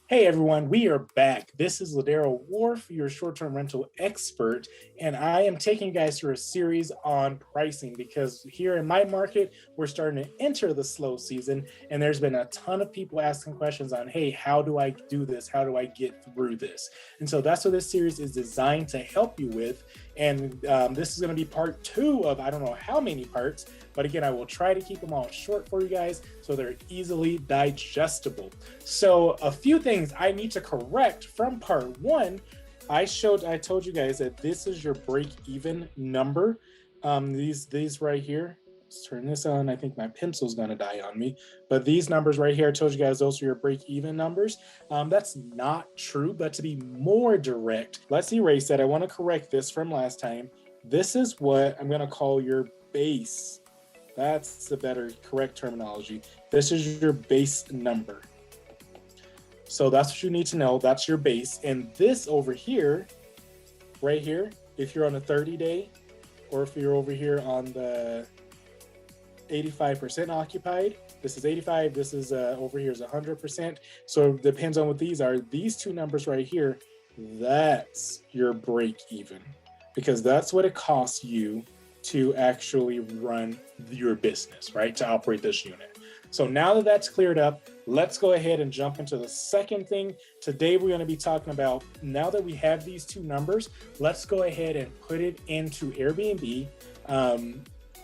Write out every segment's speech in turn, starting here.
Hey everyone, we are back. This is Ladero Wharf, your short-term rental expert, and I am taking you guys through a series on pricing because here in my market, we're starting to enter the slow season, and there's been a ton of people asking questions on, hey, how do I do this? How do I get through this? And so that's what this series is designed to help you with. And this is going to be part 2 of I don't know how many parts, but again, I will try to keep them all short for you guys so they're easily digestible. So a few things I need to correct from part 1. I told you guys that this is your break-even number. These right here. Let's turn this on. I think my pencil's gonna die on me. But these numbers right here, I told you guys those are your break-even numbers. That's not true, but to be more direct, let's erase that. I want to correct this from last time. This is what I'm gonna call your base. That's the better correct terminology. This is your base number. So that's what you need to know. That's your base. And this over here, right here, if you're on a 30-day, or if you're over here on the 85% occupied, this is 85, this is over here is 100%. So it depends on what these are. These two numbers right here, that's your break even, because that's what it costs you to actually run your business, right? To operate this unit. So now that that's cleared up, let's go ahead and jump into the second thing. Today, we're going to be talking about, now that we have these two numbers, let's go ahead and put it into Airbnb.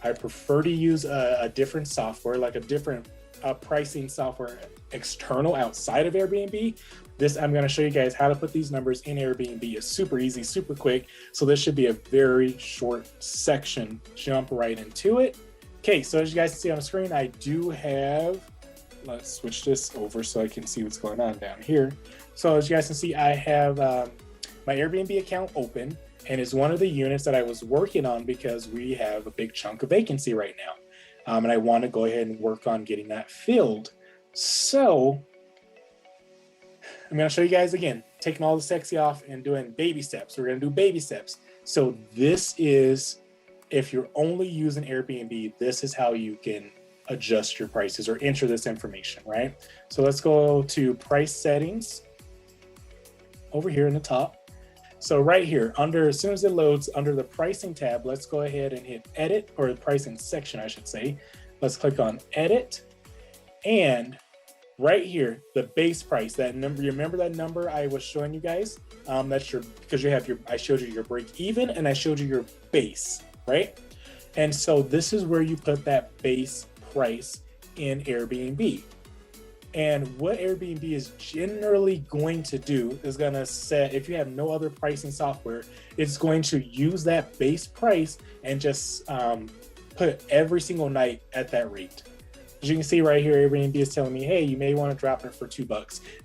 I prefer to use a different software, like a different pricing software external outside of Airbnb. I'm going to show you guys how to put these numbers in Airbnb. It's super easy, super quick. So this should be a very short section. Jump right into it. Okay, so as you guys can see on the screen, I do have, let's switch this over so I can see what's going on down here. So as you guys can see, I have my Airbnb account open, and it's one of the units that I was working on because we have a big chunk of vacancy right now. And I want to go ahead and work on getting that filled. So I'm going to show you guys again, taking all the sexy off and doing baby steps. We're going to do baby steps. So this is, if you're only using Airbnb, this is how you can adjust your prices or enter this information, right? So let's go to price settings over here in the top. So right here, as soon as it loads, under the pricing tab, let's go ahead and hit edit, or the pricing section, I should say. Let's click on edit. And right here, the base price, that number, you remember that number I was showing you guys? That's because I showed you your break even and I showed you your base, right? And so this is where you put that base price in Airbnb. And what Airbnb is generally going to do is going to set, if you have no other pricing software, it's going to use that base price and just put every single night at that rate. As you can see right here, Airbnb is telling me, hey, you may want to drop it for $2.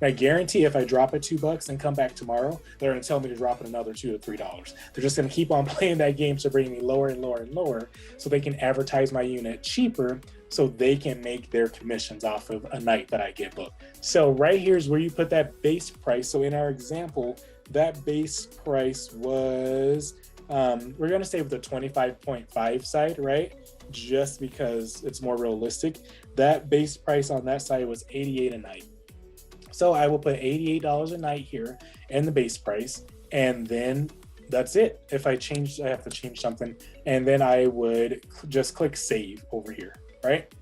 And I guarantee if I drop it $2 and come back tomorrow, they're going to tell me to drop it another $2 to $3. They're just going to keep on playing that game to bring me lower and lower and lower so they can advertise my unit cheaper so they can make their commissions off of a night that I get booked. So right here is where you put that base price. So in our example, that base price was, we're going to stay with the 25.5 side, right? Just because it's more realistic. That base price on that side was $88 a night. So I will put $88 a night here in the base price, and then that's it. If I have to change something, and then I would just click save over here, right?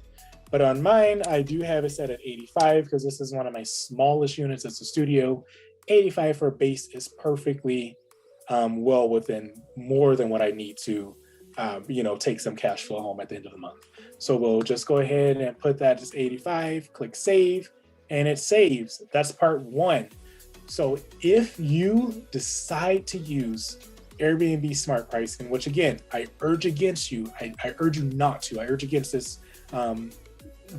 But on mine, I do have it set at 85 because this is one of my smallest units. It's a studio. 85 for a base is perfectly well within more than what I need to take some cash flow home at the end of the month. So we'll just go ahead and put that as 85, click save, and it saves. That's part 1. So if you decide to use Airbnb smart pricing, which again, I urge against you, I urge you not to, I urge against this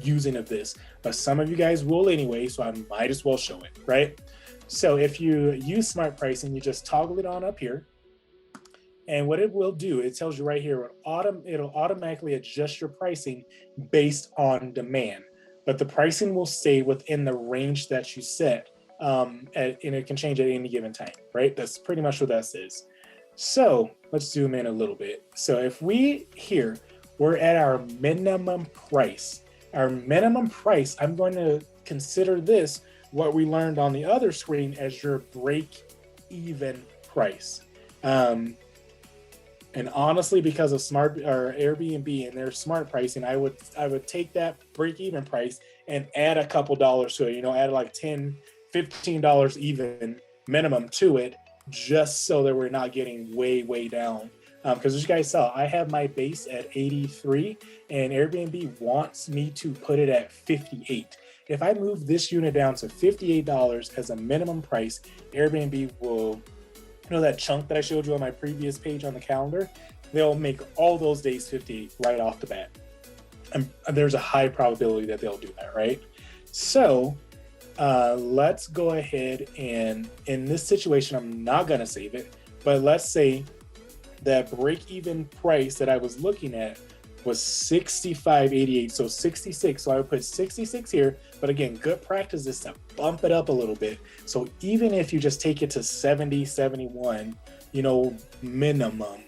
using of this, but some of you guys will anyway, so I might as well show it, right? So if you use smart pricing, you just toggle it on up here. And what it will do, it tells you right here, it'll automatically adjust your pricing based on demand. But the pricing will stay within the range that you set, and it can change at any given time, right? That's pretty much what that says. So let's zoom in a little bit. So if we're at our minimum price. Our minimum price, I'm going to consider this what we learned on the other screen as your break even price. And honestly, because of smart or Airbnb and their smart pricing, I would take that break even price and add a couple dollars to it, add like $10, $15 even minimum to it, just so that we're not getting way down. Because as you guys saw, I have my base at 83 and Airbnb wants me to put it at 58. If I move this unit down to $58 as a minimum price, Airbnb will, that chunk that I showed you on my previous page on the calendar, they'll make all those days 58 right off the bat. And there's a high probability that they'll do that, right? So let's go ahead and, in this situation, I'm not gonna save it, but let's say that break-even price that I was looking at was 65.88, so 66. So I would put 66 here, but again, good practice is to bump it up a little bit. So even if you just take it to 70, 71, minimum,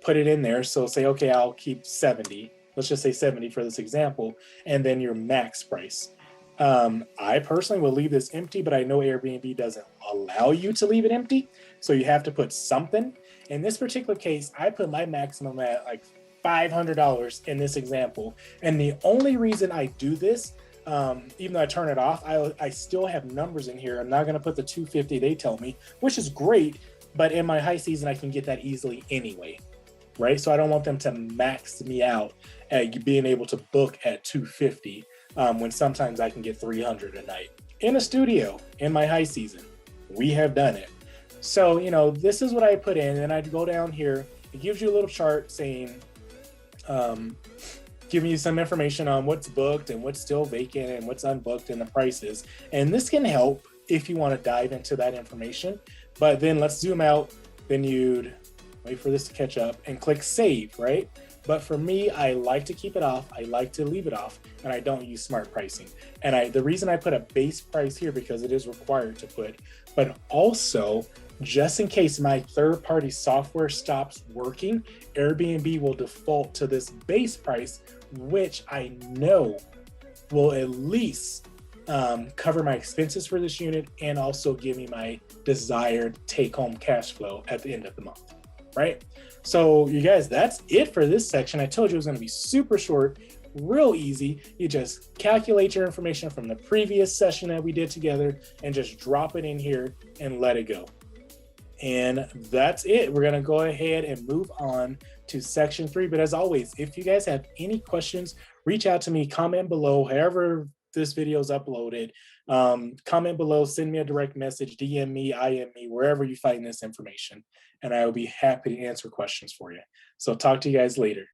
put it in there. So say, okay, I'll keep 70. Let's just say 70 for this example, and then your max price. I personally will leave this empty, but I know Airbnb doesn't allow you to leave it empty. So you have to put something. In this particular case, I put my maximum at like $500 in this example. And the only reason I do this, even though I turn it off, I still have numbers in here. I'm not going to put the 250 they tell me, which is great. But in my high season, I can get that easily anyway, right? So I don't want them to max me out at being able to book at 250 when sometimes I can get 300 a night in a studio in my high season. We have done it. So, this is what I put in, and I'd go down here. It gives you a little chart saying, giving you some information on what's booked and what's still vacant and what's unbooked and the prices. And this can help if you want to dive into that information. But then let's zoom out. Then you'd wait for this to catch up and click save, right? But for me, I like to keep it off. I like to leave it off, and I don't use smart pricing. And the reason I put a base price here, because it is required to put, but also just in case my third-party software stops working, Airbnb will default to this base price, which I know will at least cover my expenses for this unit and also give me my desired take-home cash flow at the end of the month, right? So you guys, that's it for this section. I told you it was going to be super short, real easy. You just calculate your information from the previous session that we did together and just drop it in here and let it go. And that's it. We're going to go ahead and move on to section 3. But as always, if you guys have any questions, reach out to me, comment below, however this video is uploaded. Comment below, send me a direct message, DM me, IM me, wherever you find this information. And I will be happy to answer questions for you. So talk to you guys later.